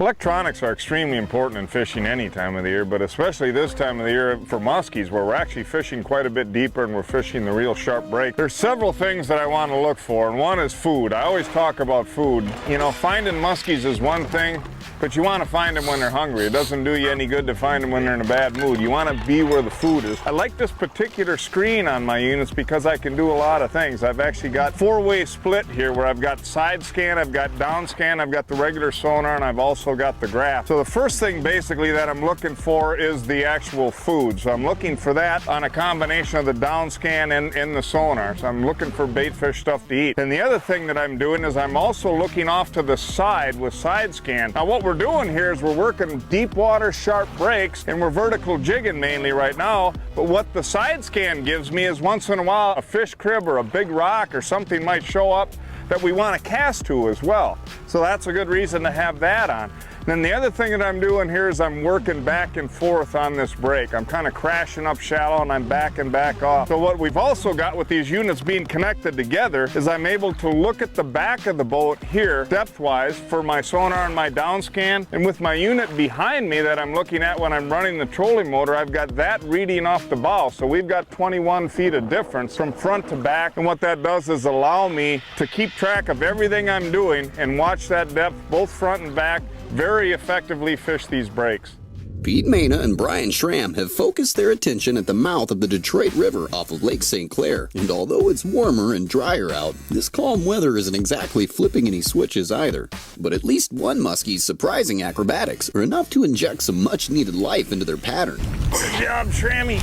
Electronics are extremely important in fishing any time of the year, but especially this time of the year for muskies, where we're actually fishing quite a bit deeper and we're fishing the real sharp break. There's several things that I want to look for, and one is food. I always talk about food. You know, finding muskies is one thing, but you want to find them when they're hungry. It doesn't do you any good to find them when they're in a bad mood. You want to be where the food is. I like this particular screen on my units because I can do a lot of things. I've actually got four-way split here where I've got side scan, I've got down scan, I've got the regular sonar, and I've also got the graph. So the first thing basically that I'm looking for is the actual food. So I'm looking for that on a combination of the down scan and the sonar. So I'm looking for bait fish stuff to eat. And the other thing that I'm doing is I'm also looking off to the side with side scan. Now what we're doing here is we're working deep water sharp breaks, and we're vertical jigging mainly right now, but what the side scan gives me is once in a while a fish crib or a big rock or something might show up that we want to cast to as well. So that's a good reason to have that on. Then the other thing that I'm doing here is I'm working back and forth on this break. I'm kind of crashing up shallow and I'm backing back off. So what we've also got with these units being connected together is I'm able to look at the back of the boat here depth-wise for my sonar and my down scan. And with my unit behind me that I'm looking at when I'm running the trolling motor, I've got that reading off the bow. So we've got 21 feet of difference from front to back. And what that does is allow me to keep track of everything I'm doing and watch that depth, both front and back, very effectively fish these breaks. Pete Maina and Brian Schram have focused their attention at the mouth of the Detroit River off of Lake St. Clair, and although it's warmer and drier out, this calm weather isn't exactly flipping any switches either. But at least one muskie's surprising acrobatics are enough to inject some much-needed life into their pattern. Good job, Schrammy.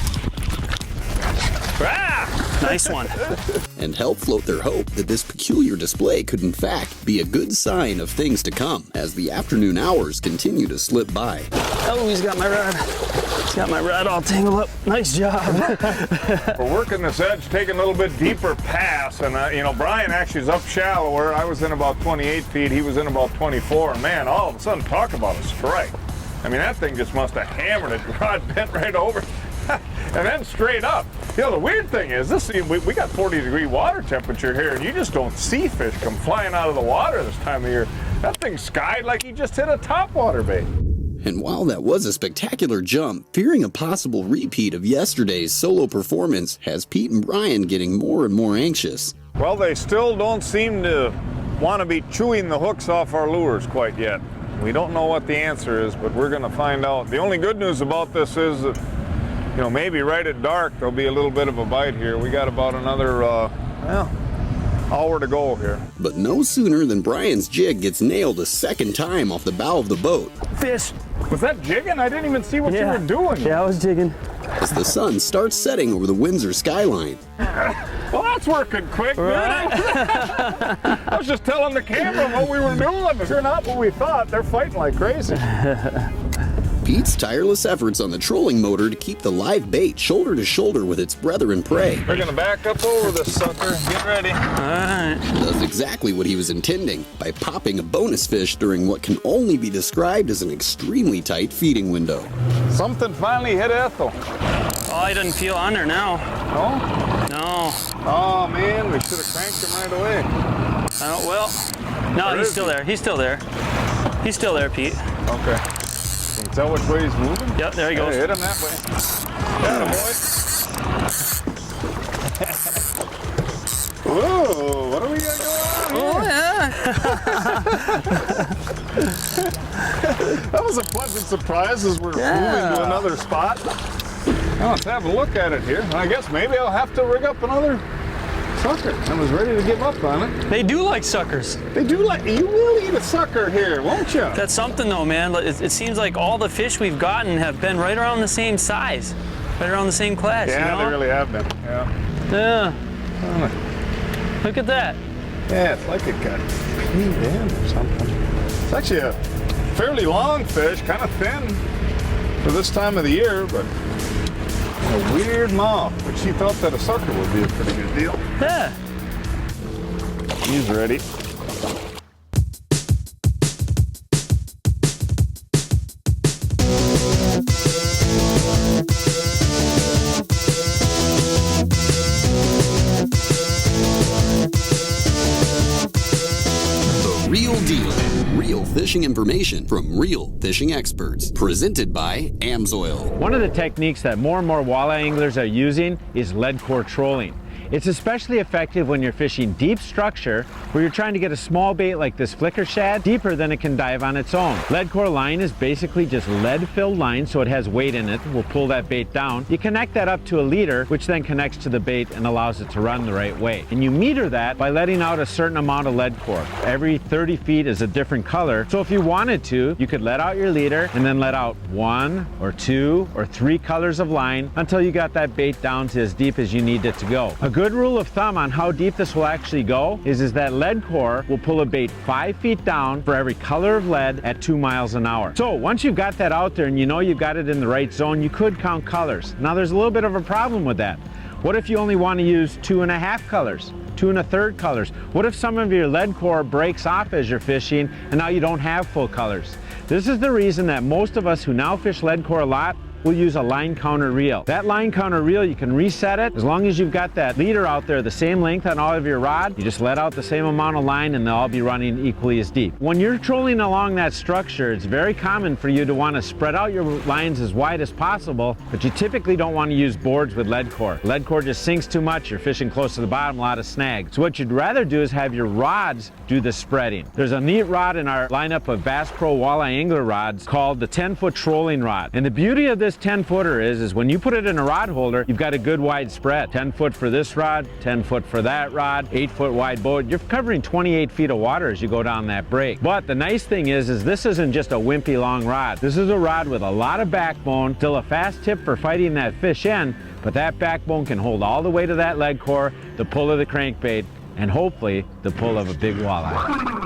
Ah! Nice one. And help float their hope that this peculiar display could in fact be a good sign of things to come as the afternoon hours continue to slip by. Oh, he's got my rod. He's got my rod all tangled up. Nice job. We're working this edge, taking a little bit deeper pass, and you know, Brian actually is up shallower. I was in about 28 feet, he was in about 24, and man, all of a sudden, talk about a strike. I mean, that thing just must have hammered it, rod bent right over. And then straight up. You know, the weird thing is, we got 40-degree water temperature here, and you just don't see fish come flying out of the water this time of year. That thing skied like he just hit a topwater bait. And while that was a spectacular jump, fearing a possible repeat of yesterday's solo performance has Pete and Brian getting more and more anxious. Well, they still don't seem to want to be chewing the hooks off our lures quite yet. We don't know what the answer is, but we're going to find out. The only good news about this is that, you know, maybe right at dark there'll be a little bit of a bite here. We got about another hour to go here. But no sooner than Brian's jig gets nailed a second time off the bow of the boat. Fish. Was that jigging? I didn't even see what you were doing. Yeah, I was jigging. As the sun starts setting over the Windsor skyline. Well, that's working quick, right? I was just telling the camera what we were doing. Sure not what we thought. They're fighting like crazy. Pete's tireless efforts on the trolling motor to keep the live bait shoulder to shoulder with its brethren prey. We're gonna back up over this sucker. Get ready. Alright. Does exactly what he was intending by popping a bonus fish during what can only be described as an extremely tight feeding window. Something finally hit Ethel. Oh, I didn't feel under now. No? No. Oh man, we should have cranked him right away. Oh, well. No, he's still there. He's still there. He's still there, Pete. Okay. Can you tell which way he's moving? Yep, there he goes. Hit him that way. Got him, boy. Whoa, what do we got going on here? That was a pleasant surprise as we're moving to another spot. Now let's have a look at it here. I guess maybe I'll have to rig up another sucker. I was ready to give up on it. They do like suckers. They do like, you will eat a sucker here, won't you? That's something though, man. It seems like all the fish we've gotten have been right around the same size, right around the same class. Yeah, you know? they really have been. Yeah. Yeah. Look at that. Yeah, it's like it got cleaned in or something. It's actually a fairly long fish, kind of thin for this time of the year, but a weird mouth, but she felt that a sucker would be a pretty good deal. Yeah. He's ready. The real deal. Real fishing information from real fishing experts. Presented by Amsoil. One of the techniques that more and more walleye anglers are using is lead core trolling. It's especially effective when you're fishing deep structure where you're trying to get a small bait like this flicker shad deeper than it can dive on its own. Lead core line is basically just lead-filled line, so it has weight in it. We'll pull that bait down. You connect that up to a leader, which then connects to the bait and allows it to run the right way. And you meter that by letting out a certain amount of lead core. Every 30 feet is a different color, so if you wanted to, you could let out your leader and then let out 1 or 2 or 3 colors of line until you got that bait down to as deep as you need it to go. A good rule of thumb on how deep this will actually go is that lead core will pull a bait 5 feet down for every color of lead at 2 miles an hour. So once you've got that out there and you know you've got it in the right zone, you could count colors. Now there's a little bit of a problem with that. What if you only want to use 2.5 colors? 2 1/3 colors? What if some of your lead core breaks off as you're fishing and now you don't have full colors? This is the reason that most of us who now fish lead core a lot we'll use a line counter reel. That line counter reel, you can reset it. As long as you've got that leader out there the same length on all of your rod, you just let out the same amount of line and they'll all be running equally as deep. When you're trolling along that structure, it's very common for you to want to spread out your lines as wide as possible, but you typically don't want to use boards with lead core. Lead core just sinks too much, you're fishing close to the bottom, a lot of snags. So what you'd rather do is have your rods do the spreading. There's a neat rod in our lineup of Bass Pro walleye angler rods called the 10-foot trolling rod. And the beauty of this 10-footer is when you put it in a rod holder, you've got a good wide spread. 10 foot for this rod, 10 foot for that rod, 8-foot wide boat. You're covering 28 feet of water as you go down that break. But the nice thing is this isn't just a wimpy long rod. This is a rod with a lot of backbone, still a fast tip for fighting that fish in, but that backbone can hold all the way to that lead core, the pull of the crankbait, and hopefully the pull of a big walleye.